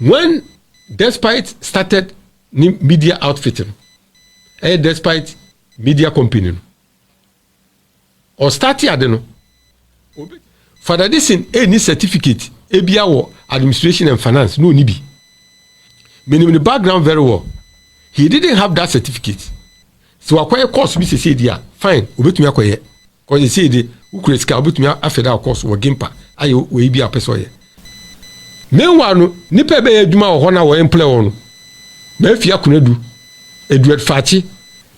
When despite started media outfitting, despite media company, or started adeno, Fadda Dickson any certificate, ABA administration and finance, no nibi. Meaning the background very well. He didn't have that certificate. So acquire course we say dia fine, obetumi akoye. Cause he say the who create ska obetumi afeda that course wo gimpa. Ayo we bi apeso ye. Meanwhile no nipa be adwuma wo na wo employ wo. Na afia kunadu Edward Fachi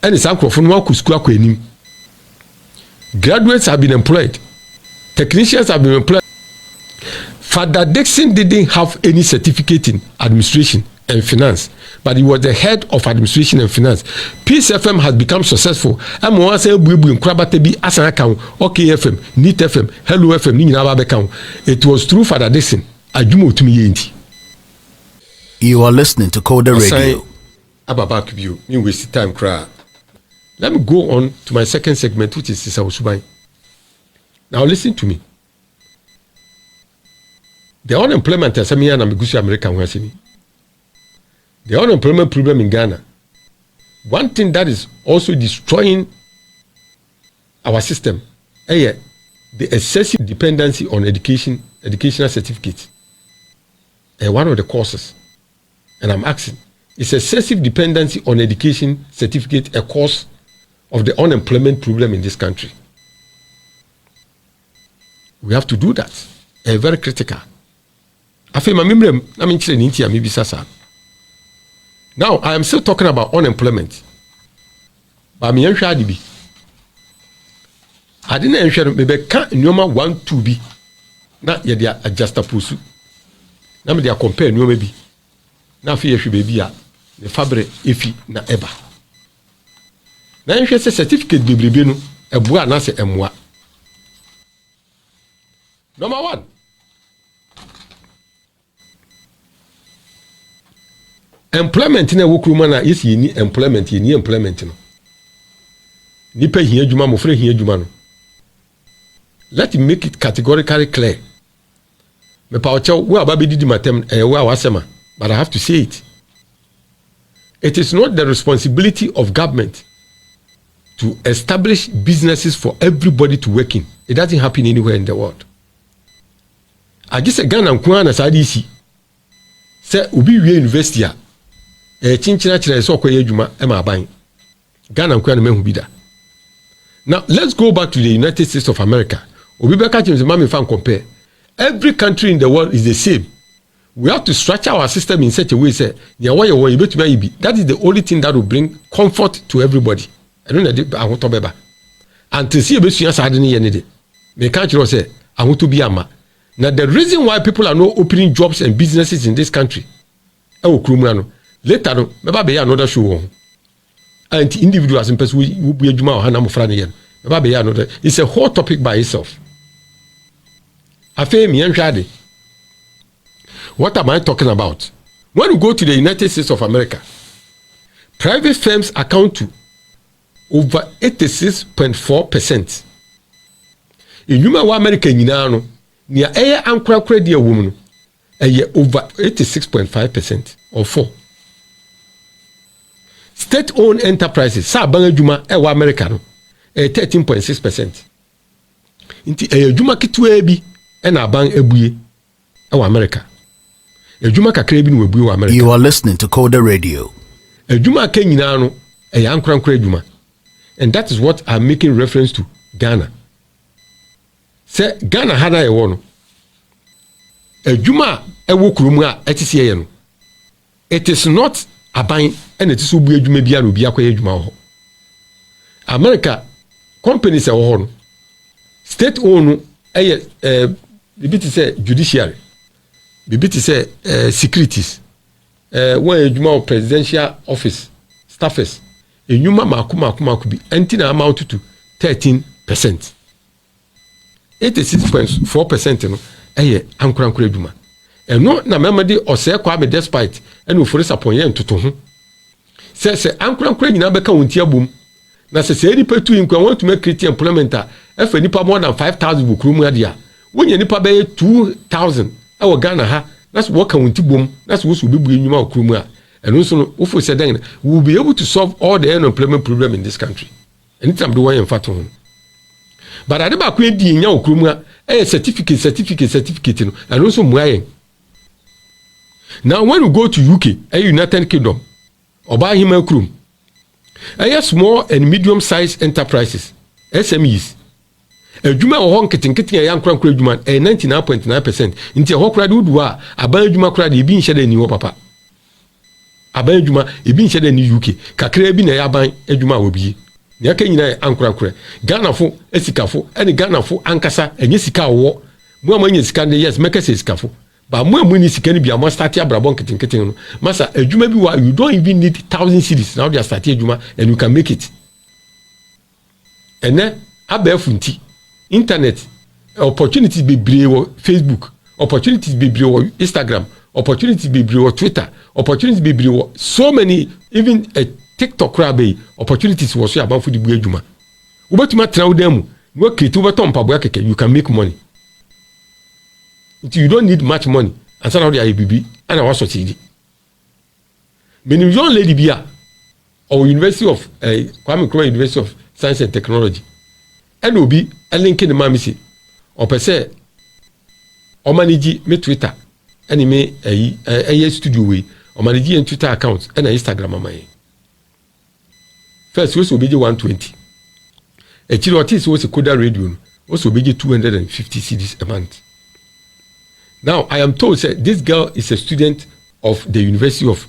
and his uncle from school akwanim. Graduates have been employed. Technicians have been employed. Fadda Dickson didn't have any certificate in administration and finance, but he was the head of administration and finance. Peace FM has become successful. I'm one say buibu nkrabate bi asan account, OK FM, NIT FM, Hello FM, ni nyina ba account. It was through Fadda Dickson. Adwuma otumi ye nti. You are listening to Coda Radio. Ababa you, me waste time cry. Let me go on to my second segment, which is Sisa Osuban. Now listen to me. The unemployment is American. The unemployment problem in Ghana. One thing that is also destroying our system, the excessive dependency on educational certificates. One of the causes, and I'm asking, is excessive dependency on education certificate a cause of the unemployment problem in this country? We have to do that. Very critical. Now, I am still talking about unemployment. But I'm not sure I didn't ensure maybe can't number 1 2 be not yet they are adjust a pusu. Now they are compare no maybe. Now fear should be the fabric ifi na eba. Now you say certificate be no a boa na se emwa. Number 1. Employment na wokruma na is ni employment no. Nipa hia adwuma mo fre hia adwuma no. Let me make it categorically clear. Me pa oche wo ababe didi matem wo awasema, but I have to say it. It is not the responsibility of government to establish businesses for everybody to work in. It doesn't happen anywhere in the world. I just say Ghana nko na sa DC. Say obi wie university a chinchina chire so koye adwuma e ma aban. Ghana nko na mehu bi da. Now let's go back to the United States of America. Obi beka chimse ma me fan compare. Every country in the world is the same. We have to structure our system in such a way say that is the only thing that will bring comfort to everybody. I don't know I want to beba. Until see ebesua sade ne ye ne de. Me can't you say I want to be ama. Now the reason why people are not opening jobs and businesses in this country, later maybe be another show. And individuals and persons will be another. It's a whole topic by itself. What am I talking about? When you go to the United States of America, private firms account to over 86.4%. In America, near air and credit woman, over 86.5% or 4. State-owned enterprises, Sabangajuma, Americano, 13.6%. Inti Juma Kitwebi and Abang Ebuye, America. Juma Kakrebi Webu America. You are listening to Coda Radio. Juma Kenyano, a young Juma. And that is what I'm making reference to Ghana. Say Ghana had a one. Juma Ewokruma ETCA. It is not a buying and it is Ubiabianubiaco. America companies are one. State owned the say judiciary. The say securities. When Juma presidential office staffers. A Yuma Makuma could be antina amount to 13%. 86.4% no ankurankura dwuma eno na memadi ose kwa be despite eno ofori saponye ntoto ho se ankurankura nyina beka wonti abom na se nipa tu nkwa want to make create employment a nipa more than 5,000 bukuru mu ade a wonya nipa be 2,000 e wo Ghana ha That's what can we do. That's what we be in Kruma. And also, if we say then, we will be able to solve all the unemployment problem in this country. Anytime the way in fact on. But I never quit the young Kruma, a certificate, and also Mwaye. Now, when we go to UK, a United Kingdom, or buy him a crew, a small and medium-sized enterprises, SMEs. A juma or honk getting a young crank juma, a 99.9%. Into a hawk radua, a banjuma crowd, being shed in your papa. A banjuma, being shed in the UK, Kakrebin a yaban, a juma will be. Yakan ankra, Ghana for, Esicafo, and Ghana for Ankasa, and Yesica war. More money is can yes, make us escafo. But more money is can be a must start your brabon getting. Massa, a juma be you don't even need 1,000 cities. Now they are starting juma, and you can make it. And then, a barefunti. Internet opportunities be brave Facebook, opportunities be brave Instagram, opportunities be brave Twitter, opportunities be brave so many, even a TikTok crabby opportunities was about for the Bujuma. Ubatuma trau them, work it over Tom Pabuake, you can make money. You don't need much money, and so now the IBB and I also see. Many young lady Bia or University of Kwame Nkrumah University of Science and Technology. And will be a link in the mammy or per se or manage me Twitter and me a studio way or manage and Twitter accounts and Instagram. My first will be 120. A chirotis was a Coda radio, also be 250 CDs a month. Now I am told that this girl is a student of the University of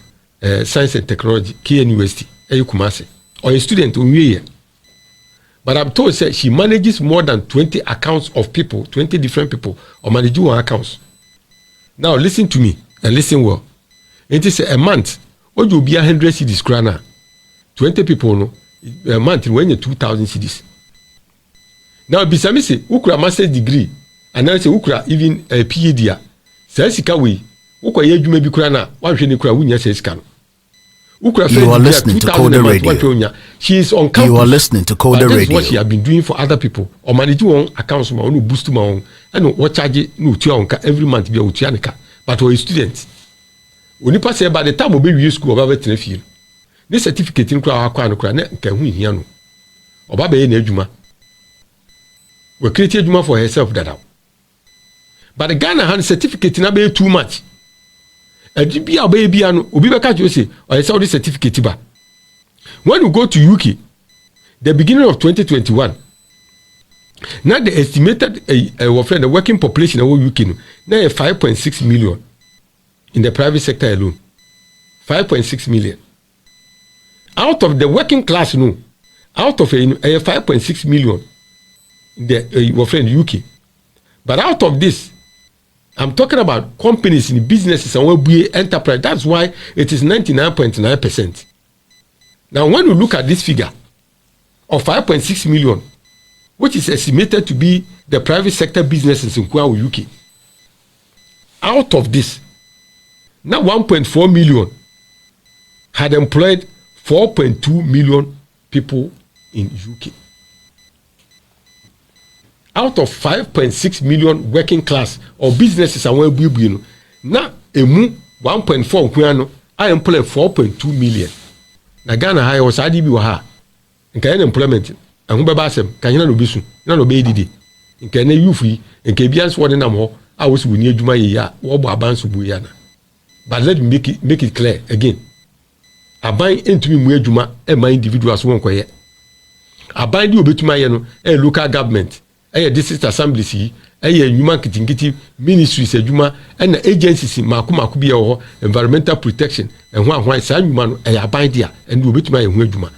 Science and Technology, KNUST, Kumasi, or a student in year. But I'm told that she manages more than 20 accounts of people, 20 different people, or manage one accounts. Now listen to me and listen well. It is a month. What you be 100 CDs krana? 20 people no a month when you 2,000 CDs. Now bisami say ukra master's degree and now say ukra even a PhD. Say sika we ukwa ye dwuma bi krana wan hwe ne kra wunya say sika no. You are listening to Coda Radio. She is on campus. You are listening to Coda Radio. That's what she has been doing for other people. Or manage one accounts, my own boost my own. And what charge no tia every month be a utianica. But for a student, when you pass by the time of baby school about the this certificate in crowd can win here. Or Baba Nejuma. We created Juma for herself that out. But the Ghana had certificate in a too much. A GBA baby and Ubibaka Jose or a Saudi certificate. When you go to UK, the beginning of 2021, now the estimated the working population of UK now 5.6 million in the private sector alone. 5.6 million. Out of the working class, no, out of a 5.6 million in the UK. But out of this, I'm talking about companies in businesses and we enterprise. That's why it is 99.9%. Now, when you look at this figure of 5.6 million, which is estimated to be the private sector businesses in Kuala UK, out of this, now 1.4 million had employed 4.2 million people in UK. Out of 5.6 million working class or businesses and well-being, now emu 1.4 kuano, I employ 4.2 million. Na Ghana high was IDB waha. Nka employment. And who basem can you no bisu? Na no be didi. Nka na youth nka bians word na mo. I was we need juma ya. Wo bo abansu bu ya na. But let me make it clear again. Aban entumi mu adwuma e man individuals won koye. Aban di obetuma ye no e local government. District assemblies yi human kitingiti ministries adwuma and agencies maku bi ho environmental protection and ho sa adwuma no aban dia and obetuma ye ho adwuma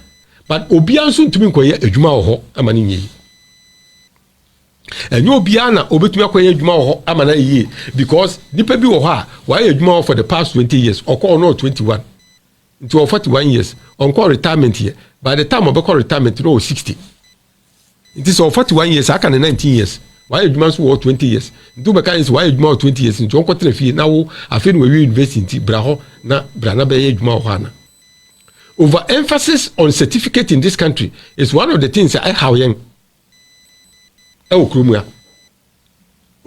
but obia nso ntumi nkoye adwuma ho amane nyi enyo obia na obetuma koye adwuma ho amana yi because nipa bi wo ho a wa ye adwuma for the past 20 years okọ no 21 into 41 years on call retirement here by the time of retirement no 60. It is of 41 years, I can 19 years. Why you must work 20 years? Do is why you 20 years in John Quatrefi now I feel we invest in Braho na Brana Bay Juana. Overemphasis on certificate in this country is one of the things I how young. Oh Krumia.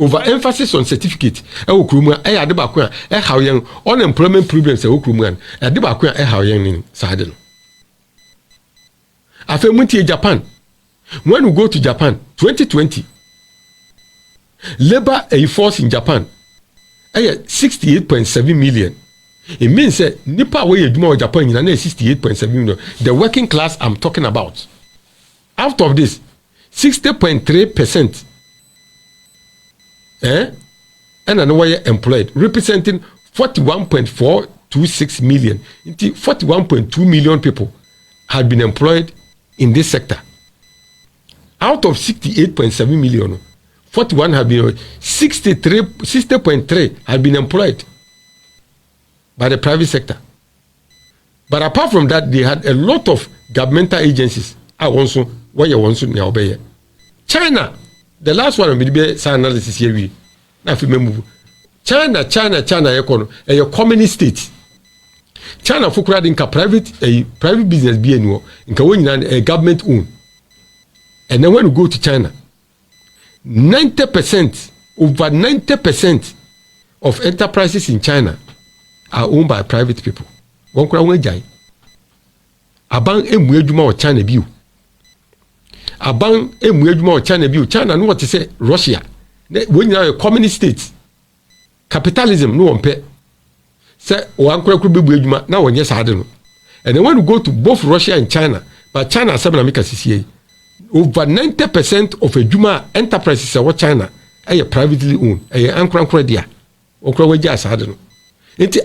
overemphasis on certificate ɛwɔ kurom a ɛyɛ ade baako a ɛhaw yɛn unemployment problems ɛwɔ kurom a ade baako a ɛhaw yɛn ne saa de no afei mu tie Japan. When we go to Japan 2020 labor force in Japan 68.7 million. It means that nipa wey adwuma in Japan nyina na 68.7 million. The working class I'm talking about. Out of this 60.3% and another employed, representing 41.426 million. 41.2 million people had been employed in this sector. Out of 68.7 million, 41 have been 60.3 have been employed by the private sector. But apart from that, they had a lot of governmental agencies. Also, China, the last one will be analysis here. Now, if you remember, China, a communist state. China for private business be a government owned. And then when you go to China, 90%, over 90% of enterprises in China are owned by private people. One crowd will die. Abang emwejuma or China view. Abang emwejuma or China view. China know what to say. Russia. When you are a communist state, capitalism no one pay. Say one crowd could be emwejuma. Now when yes I don't know. And then when you go to both Russia and China, but China seven America CCA. Over 90% of a Juma enterprises in China are privately owned. Are anchor dia. Okra waja asade.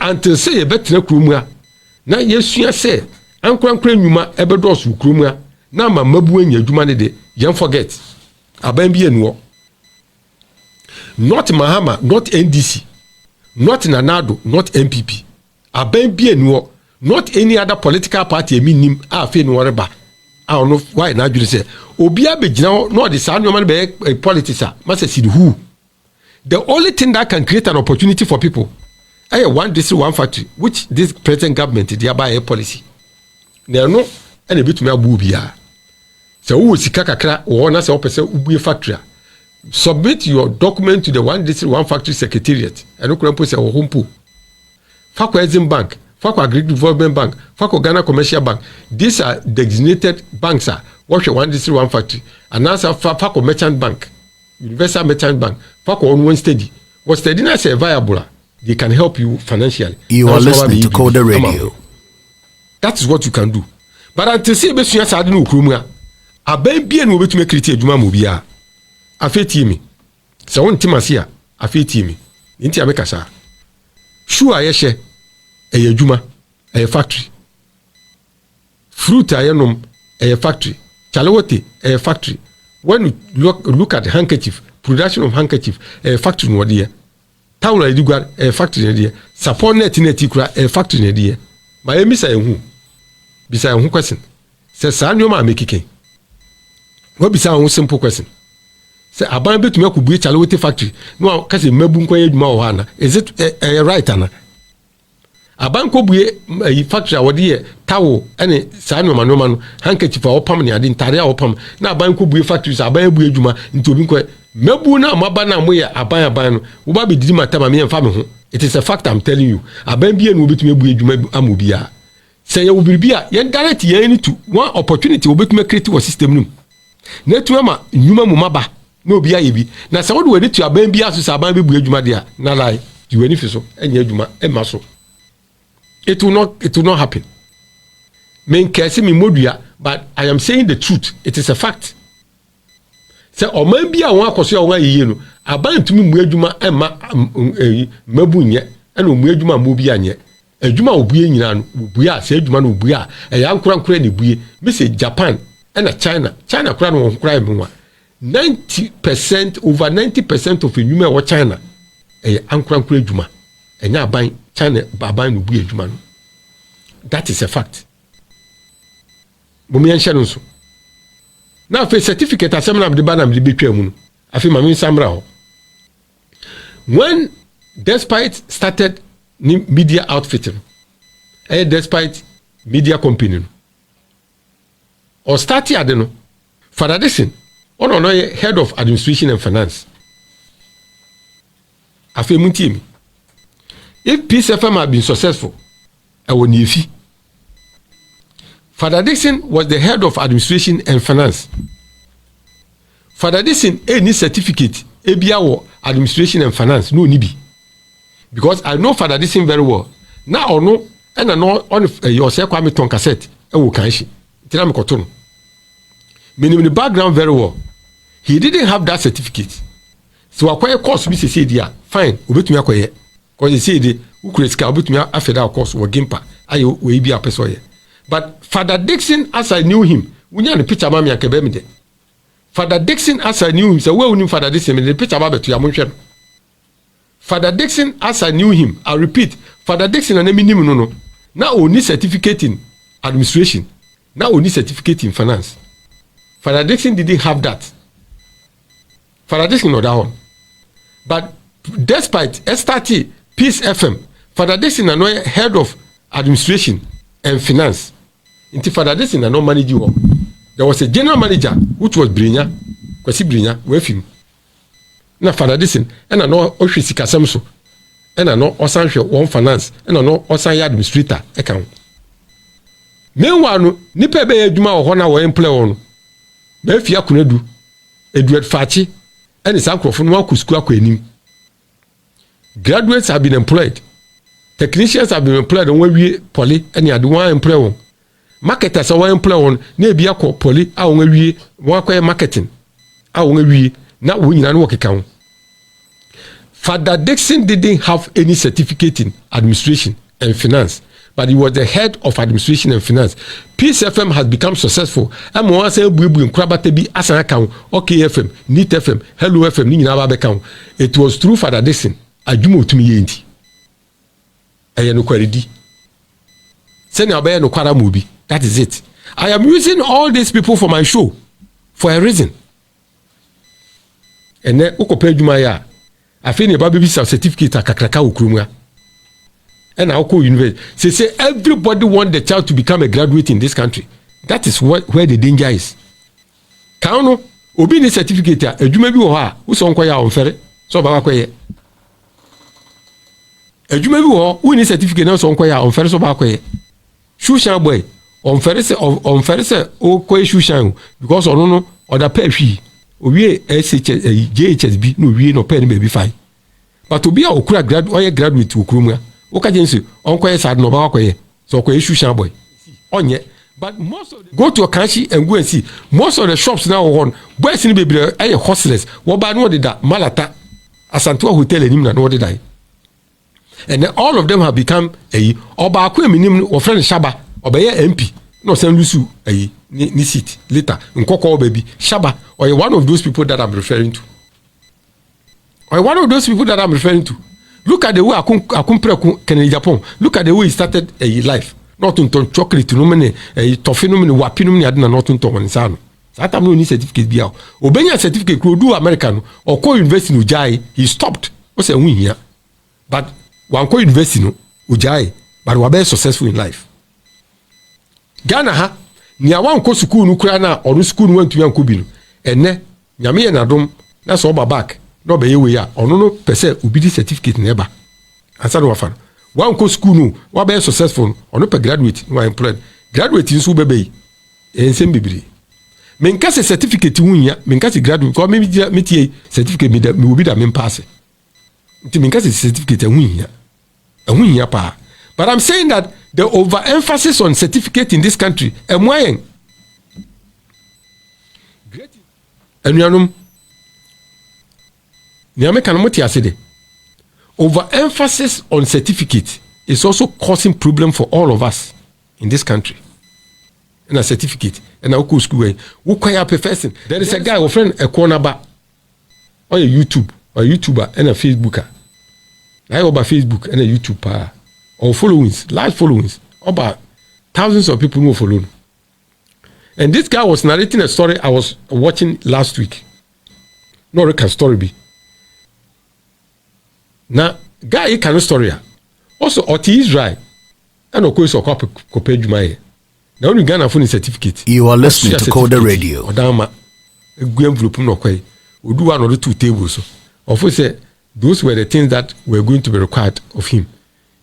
Until say a better krumua. Na yesu say anchor nyuma ebedos krumua. Na ma mabu enya Juma ne de. Yen forget. Aban bi enwo. Not Mahama, not NDC. Not Nanado, not MPP. Aban bi enwo. Not any other political party eminim afi no reba. I don't know why na you say obia be gina no the sound man be politics must say who. The only thing that can create an opportunity for people one district one factory which this present government they buy a policy. Now no and a bit me abu bia. So who sika kakra or na say opese ubu factory. Submit your document to the one district one factory secretariat. And no krampo say ohompo. Fakwa Exim Bank, Fakwa Agric Development Bank, Fakwa Ghana Commercial Bank. These are designated banks. Watch one district one factory. And answer Fakwa Merchant Bank, Universal Merchant Bank, Fakwa on one steady. What steady na say viable, they can help you financially. You are listening to Coda Radio. That is what you can do. But until say be suya sa no kromua, aban bia no betumi create adwuma mo bia. Afeti mi. Se won timase a, afeti mi. Nti abeka sa. Shoe a yehye eye adwuma, eye factory. Fruit a yenom eye factory. Chalewote eye factory. When you look at the handkerchief, production of handkerchief, factory no dey. Town a edugwa factory no dey. Support net kura factory no dey. Ma emisa ehu. Bisa ehu question. Se sa nyoma amekike. Wo bisa ehu simple question. Se aban betumi akubue Chalewote factory. No ka se mabu nkwan edwuma wo hana. Is it right ana? Aban ko bue factory a dey tawo ene sa nyoma no handkerchief a opam ne ade ntare a opam na aban ko bue factory sa aban bue edwuma nti obi nkwa mabu na maba na moye aban no wo ba be didi matama me mfa me ho. It is a fact I'm telling you. Aban bie no betumi abue edwuma amobia. Say you will be yen direct yen to one opportunity obetumi create wo system num. Na tu ama nyuma mu maba na obi aye bi. Na say wo do wani tu aban bia so aban be bue edwuma dia na lie. You wani fi so enya edwuma e ma so. It will not happen. Men kese mi modua, but I am saying the truth. It is a fact. Say o man bia won akoso won aye no aban tumi mu edwuma e ma mabu nye e no mu edwuma mo bia nye. Adwuma obue nyina no obue a se adwuma no obue a ya nkura ne bue me say Japan and China kura no nkura me wa 90% over 90% of adwuma wo China nkura adwuma enya aban China aban no bue adwuma no. That is a fact. Mumi enhye no so na fe certificate asem na de ba na de betwa mu no afi mami samra ho. When despite started media outfit despite media company or start here no Fadda Dickson no head of administration and finance afi muntie mi. If Peace FM had been successful, I would need. Fadda Dickson was the head of administration and finance. Fadda Dickson any certificate ABA administration and finance no nibi. Because I know Fadda Dickson very well. Now or no, and I know on your Kwame Ton cassette, I will kanshi. Tell me kotono. Meaning the background very well. He didn't have that certificate. So acquire course we say dia fine, obetumi akoye. Because he said who create ska obetumi afeda course wo gimpa. Ayo we bi apeso. But Fadda Dickson, as I knew him, we need a picture mami akebe de. Fadda Dickson, as I knew him, so where we knew Fadda Dickson, the picture about to yamunche. Fadda Dickson, as I knew him, I repeat, Fadda Dickson and minimum no. Now we need certificate in administration. Now we need certificate in finance. Fadda Dickson didn't have that. Fadda Dickson not that one. But despite STT, Peace FM, Fadda Dickson is not head of administration and finance. Inti Fadda Dickson na no manage you. There was a general manager which was Brinya, Kwesi Brinya, with him. Na Fadda Dickson, and I know Oshi Sikasamso, and I know Osanhwe one finance, and I know Osanya administrator account. Meanwhile, nipa be adwuma wo na wo employ won. Be fia kunedu, Edward Fachi, and is uncle from one kusku akwanim. Graduates have been employed. Technicians have been employed on we poly and you one employ one. Marketers are one employ one, ne be a poly, I won't we one marketing. I won't we not win and work account. Fadda Dickson didn't have any certificate in administration and finance, but he was the head of administration and finance. Peace FM has become successful. I'm one saying Bubu Krabate be as an account, OK FM, Neat FM, Hello FM, Nina account. It was through Fadda Dickson. Ajumo to me yenti. I no quality. Send your no kwara movie. That is it. I am using all these people for my show for a reason. And then uko juma ya. I feel about baby certificate akakraka ukrumwa. And I go university. Say everybody want the child to become a graduate in this country. That is where the danger is. Kauno obi ni certificate a juma bi wo ha. Uso nko ya onfere. So ba kwaye. Ejuma bi wo woni certificate na so nko ya on fere so ba koye shushan boy on fere se o koye shushan because ono no oda pa hwi owie JHSB no wie no pa ni baby fine but obi a okura graduate okuru mu o ka jensi on koye sad no ba koye so koye shushan boy onye but most of go to Okanshi and go and see most of the shops now on boys ni baby e hostless wo ba no de da Malata Asantua Hotel enim na no de da. And then all of them have become Oba Akweminim or friend Shaba, Obey MP, no San Lusu, ni seat later, Nkoko baby, Shaba, or one of those people that I'm referring to. Or one of those people that I'm referring to. Look at the way Akumpre Kennedy Japan, look at the way he started a life. Not on chocolate, no many, toffee, no many, wapinum, adna, not on Tomanisano. That time no need certificate be out. Obenya certificate could do American or co invest in Ujai, he stopped. What's a win here? But one co invest in Ujai, but we are successful in life. Ghana ha, ni awan ko school nukura na or school went to Yankubino. And ne, Yami and Adom, that's all back. No be we are, or no per se, ubidi certificate never. Answer no fan. One co school no, what be successful, or no per graduate, no employed. Graduate in Subebe, and same bibri. Menkase certificate wunya, menkase graduate, ko me metie certificate me will be that men pass. Menkase certificate wunya pa. But I'm saying that the overemphasis on certificate in this country, great. And overemphasis on certificate is also causing problem for all of us in this country. And a certificate, and a school who quite a person. There is a guy, a friend, a cornerback, or a YouTuber, and a Facebooker. I over Facebook and a YouTuber. Or followings, large followings, about thousands of people who follow. And this guy was narrating a story I was watching last week. No, it can story be. Now, guy, he can story. Also, Oti Israel, and of course, a copy Jumaye. Now, only Ghana phone certificate. You are listening to Fadda Radio. Odama, a group no quay. We do one or two tables. Of course, those were the things that were going to be required of him.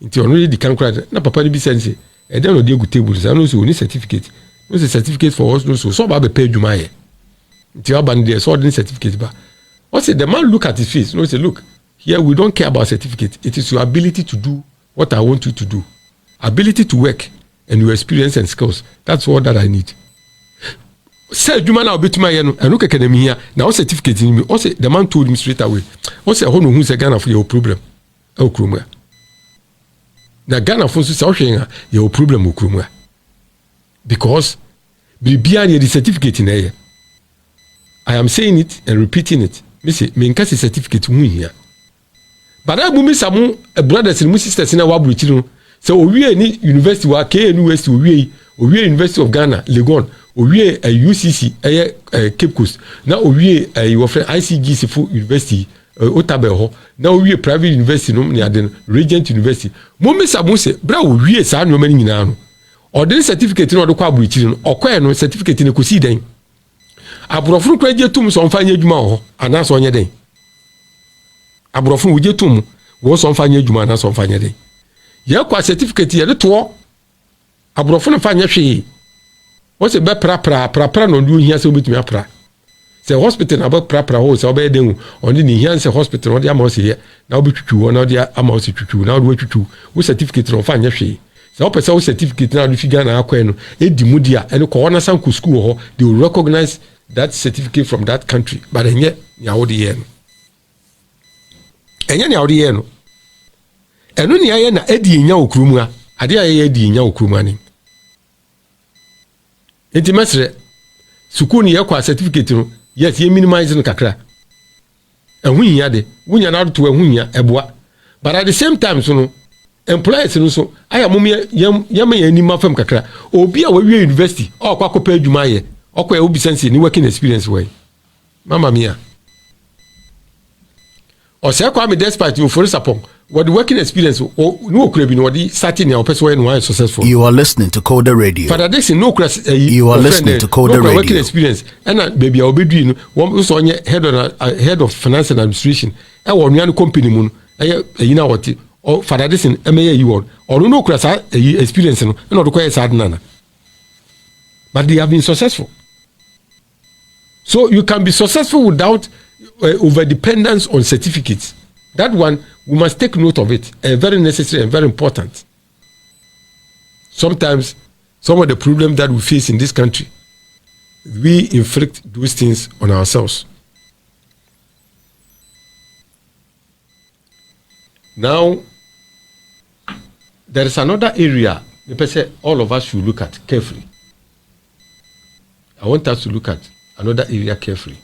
Nti ono di kan kura na papa ni bi sense e dey no dey go table say no so ni certificate. No say certificate for us no so ba be pay adwuma ye. Nti aban dey so the certificate ba. What say the man look at his face, no say look, here we don't care about certificate. It is your ability to do what I want you to do. Ability to work and your experience and skills. That's all that I need. Say adwuma na obetuma ye no eno keke na here. Now certificate ni me. O say the man told him straight away. O say ho no hu say Ghana for your problem. E okromua. Na Ghana for so say ohwe your problem okromua. Because bibia na the certificate na ye. I am saying it and repeating it. Me say me nka certificate hu here. But I bumi samu brothers and sisters na wa bruchi no. So owie ni university wa KNUST owie University of Ghana Legon owie UCC Cape Coast na owie your friend ICGC for University Otabe ho na owie private university no ni aden Regent University mo samu se bra owie sa no mani nyina no ordinary certificate no do kwa bruchi no okoe no certificate ne kosi den abrofo kura je tum so mfa nya adwuma ho ana so nya den abrofo wo je tum wo so mfa nya adwuma ana so mfa nya den ye kwa certificate ye de to abrofo no fa nya hwe wo se be pra no du hia se obetumi apra se hospital na be pra ho se obe den oni ni hia se hospital no de ama se ye na obetwitwu wo na de ama se twitwu na wo twitwu wo certificate no fa nya hwe se opese wo certificate na do figa na akwa no edi mu dia ene ko wona san ku school ho they will recognize that certificate from that country but enye nya wo de ye no enye nya wo de ye no eno ni aye na edi nya okrumu a ade aye edi nya okrumu ani enti mesre school ni ye kwa certificate no yes ye minimize no kakra ehun de wunya na to ehun ya eboa but at the same time so no employers no so aya mum yema ya ni mafam kakra obi a wawie university okwa kopa adwuma ye okwa obi sense ni working experience way mama mia o se kwa me despite you for support what the working experience no okura bi no the starting your person when one successful. You are listening to Coda Radio. Fadda Dickson no okura you are listening to Coda Radio. Working experience and baby obedu no one so onye head of finance and administration e wo nua no company mu no e na what o Fadda Dickson emeye yi won o no okura sa experience no na o do kwa sad nana but they have been successful. So you can be successful without over dependence on certificates. That one we must take note of it. Very necessary and very important. Sometimes some of the problems that we face in this country, we inflict those things on ourselves. Now, there is another area all of us should look at carefully. I want us to look at another area carefully.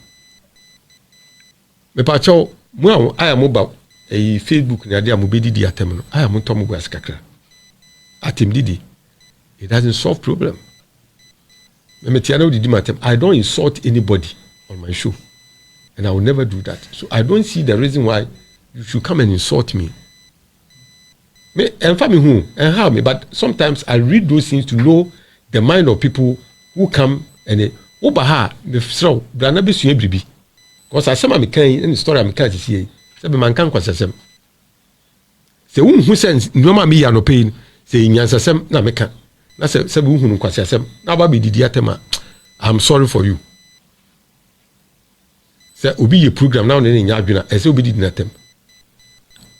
Me pacho mu aya mo ba Facebook na dia mo bedidi atem no aya mo to mo gas kakra atem didi it doesn't solve problem. Me tia na didi matem I don't insult anybody on my show and I will never do that, so I don't see the reason why you should come and insult me. Me enfa me hu and how me, but sometimes I read those things to know the mind of people who come and oba ha me fsro bra na besua bribi because asema me kan in story me kan sisi se be man kan kwasesem se unhu sense noma me ya no pain se nyansasem na me kan na se be unhu kwasesem na ba be didi atema I'm sorry for you. Se obi ye program na ne nya adwena e se obi didi natem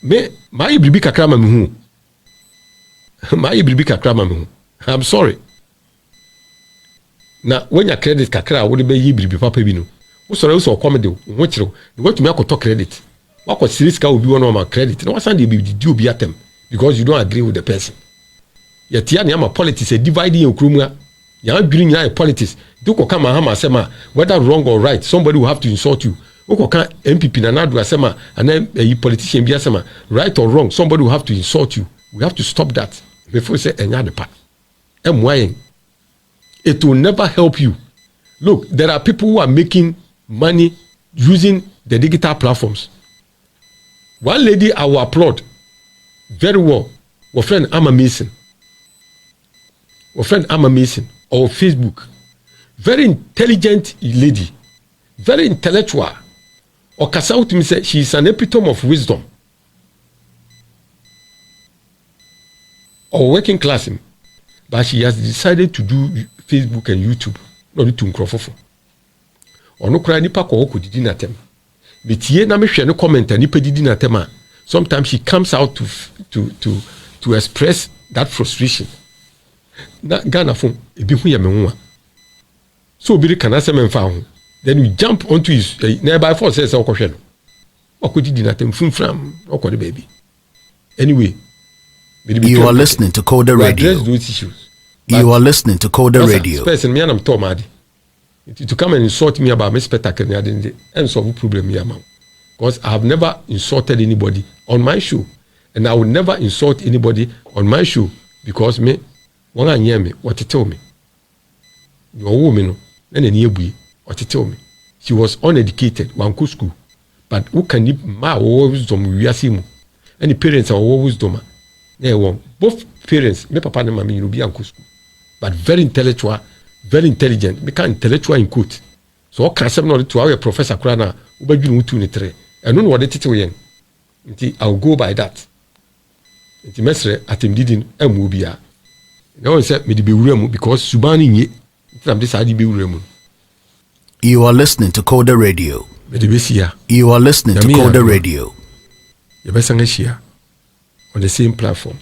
me my bribi kakra ma me hu my bribi kakra ma me hu I'm sorry. Na when your credit kakra wo de be yi bribi papa bi no wo soro wo so comedy wo kire wo tumi akoto credit wako series ka obi won ma credit na wasan de be di obi atem because you don't agree with the person. Yatia na ma politics e dividing your kromua ya adwiri nya politics do ko kama ha ma sema whether wrong or right somebody will have to insult you. Wo ko kan MPP na nadu asema and politician bi asema right or wrong somebody will have to insult you. We have to stop that before say enya de pa emwayen. It will never help you. Look, there are people who are making money using the digital platforms. One lady I will applaud very well. Our friend Amma Mason. Our friend Amma Mason or Facebook. Very intelligent lady. Very intellectual. ɔkasa wotumi sɛ she is an epitome of wisdom or working class but she has decided to do Facebook and YouTube na ɔde to nkurɔfofo ɔno koraa nipa kɔ ɔkɔ didi n'atɛm metie na mehwɛ ne comment a nipa didi n'atɛm a sometimes she comes out to express that frustration na Ghana fo ebi hu yɛ me ho a so obi kana sɛ me mfa ho then we jump onto his nearby force sɛ ɔkɔhwɛ no ɔkɔ didi n'atɛm funfram ɔkɔ de baby anyway you are listening to Coda Radio. You are listening to Coda Radio. Person me and I'm talking to come and insult me about my spectacle and solve problem here, man. Because I have never insulted anybody on my show, and I will never insult anybody on my show because me, one I hear me, what to tell me. Your woman, and an ear what to tell me. She was uneducated, one cool school, but who can you my wisdom we are seeing? Any parents are wisdom. Both parents, my papa and mommy, will be uncle school, but very intellectual, very intelligent. Become intellectual in quote. So I can't say no to our professor Krana, who be doing 2 and 3. I don't know what they teach you. I'll go by that. The mestre at him didn't mubia. No one said me to be remu because Subani ye. I'm decided to be remu. You are listening to Coda Radio. You are listening to Coda Radio. You best on the same platform.